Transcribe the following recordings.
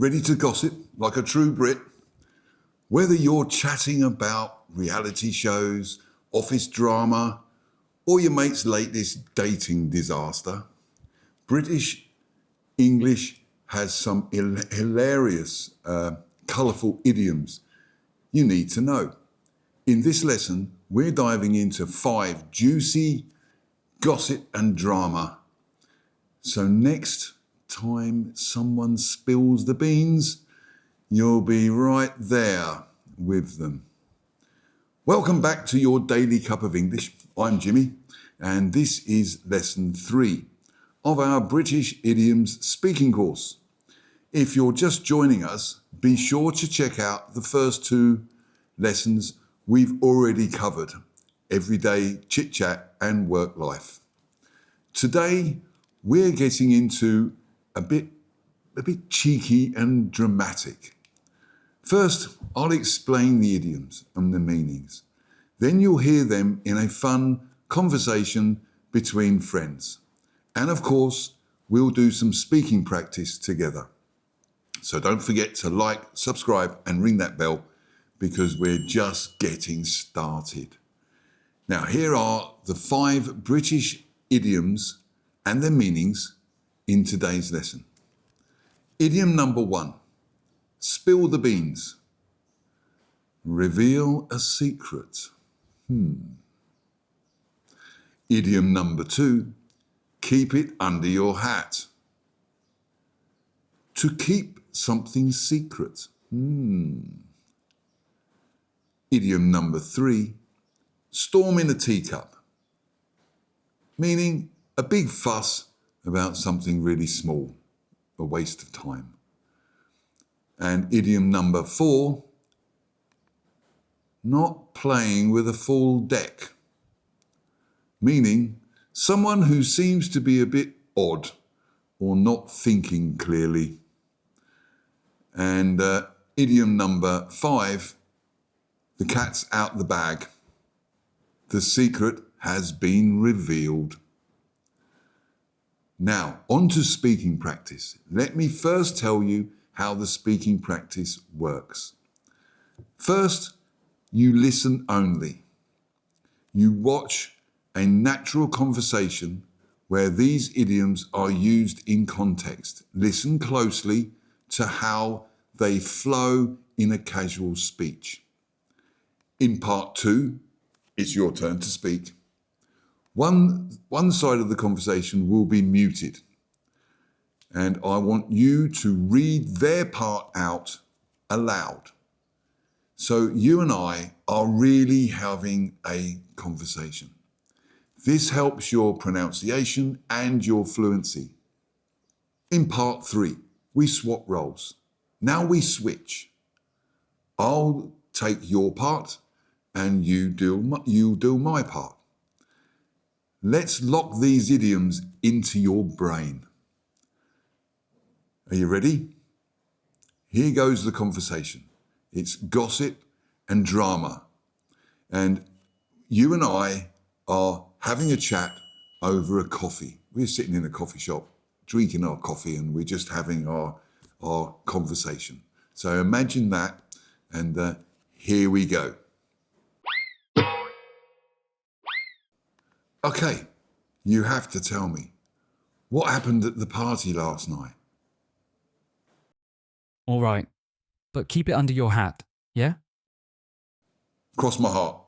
Ready to gossip like a true Brit? Whether you're chatting about reality shows, office drama, or your mate's latest dating disaster, British English has some hilarious, colourful idioms you need to know. In this lesson, we're diving into 5 juicy gossip and drama. So next time someone spills the beans, you'll be right there with them. Welcome back to your Daily Cup of English. I'm Jimmy, and this is lesson 3 of our British Idioms speaking course. If you're just joining us, be sure to check out the first 2 lessons we've already covered: everyday chit-chat and work life. Today, we're getting into a bit cheeky and dramatic. First, I'll explain the idioms and the meanings. Then you'll hear them in a fun conversation between friends. And of course, we'll do some speaking practice together. So don't forget to like, subscribe, and ring that bell because we're just getting started. Now, here are the 5 British idioms and their meanings in today's lesson. Idiom number 1, spill the beans. Reveal a secret. Idiom number 2, keep it under your hat. To keep something secret. Idiom number 3, storm in a teacup, meaning a big fuss about something really small, a waste of time. And idiom number 4, not playing with a full deck, meaning someone who seems to be a bit odd or not thinking clearly. And idiom number 5, the cat's out the bag. The secret has been revealed. Now, on to speaking practice. Let me first tell you how the speaking practice works. First, you listen only. You watch a natural conversation where these idioms are used in context. Listen closely to how they flow in a casual speech. In part 2, it's your turn to speak. One side of the conversation will be muted, and I want you to read their part out aloud. So you and I are really having a conversation. This helps your pronunciation and your fluency. In part 3, we swap roles. Now we switch. I'll take your part and you do my part. Let's lock these idioms into your brain. Are you ready? Here goes the conversation. It's gossip and drama. And you and I are having a chat over a coffee. We're sitting in a coffee shop, drinking our coffee, and we're just having our conversation. So imagine that, and here we go. Okay, you have to tell me, what happened at the party last night? All right, but keep it under your hat, yeah? Cross my heart.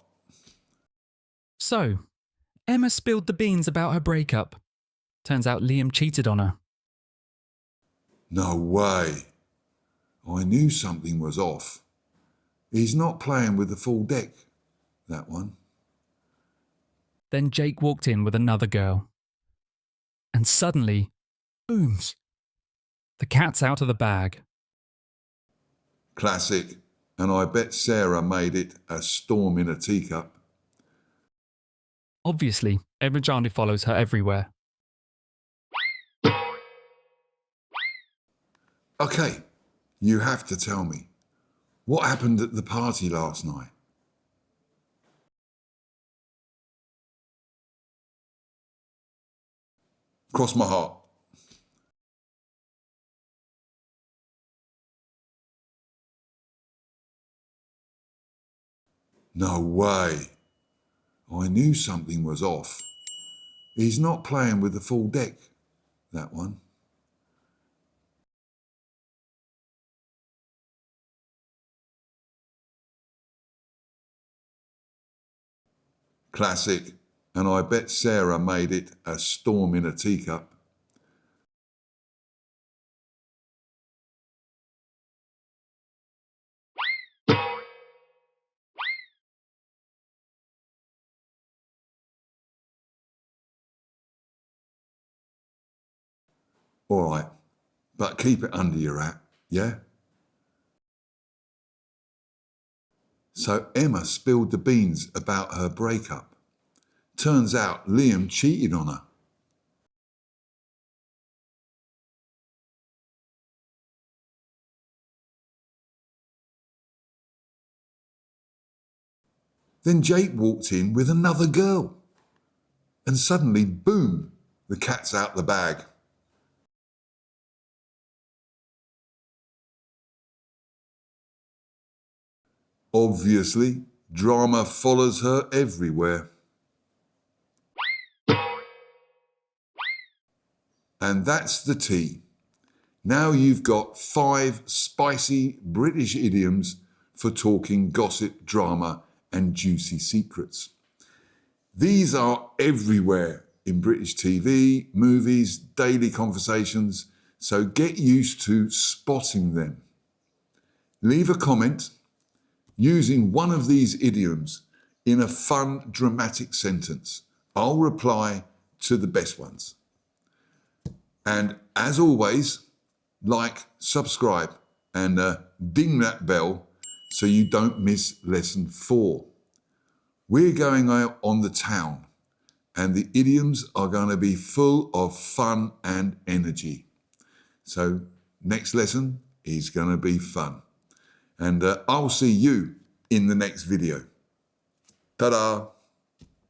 So, Emma spilled the beans about her breakup. Turns out Liam cheated on her. No way. I knew something was off. He's not playing with the full deck, that one. Then Jake walked in with another girl. And suddenly, booms. The cat's out of the bag. Classic. And I bet Sarah made it a storm in a teacup. Obviously, Emma follows her everywhere. Okay, you have to tell me, what happened at the party last night? Cross my heart. No way. I knew something was off. He's not playing with the full deck, that one. Classic, and I bet Sarah made it a storm in a teacup. All right, but keep it under your hat, yeah? So Emma spilled the beans about her breakup. Turns out Liam cheated on her. Then Jake walked in with another girl. And suddenly, boom, the cat's out the bag. Obviously, drama follows her everywhere. And that's the tea. Now you've got 5 spicy British idioms for talking gossip, drama, and juicy secrets. These are everywhere in British TV, movies, daily conversations, so get used to spotting them. Leave a comment using one of these idioms in a fun, dramatic sentence. I'll reply to the best ones. And as always, like, subscribe, and ding that bell so you don't miss lesson 4. We're going out on the town, and the idioms are going to be full of fun and energy. So next lesson is going to be fun. And I'll see you in the next video. Ta-da!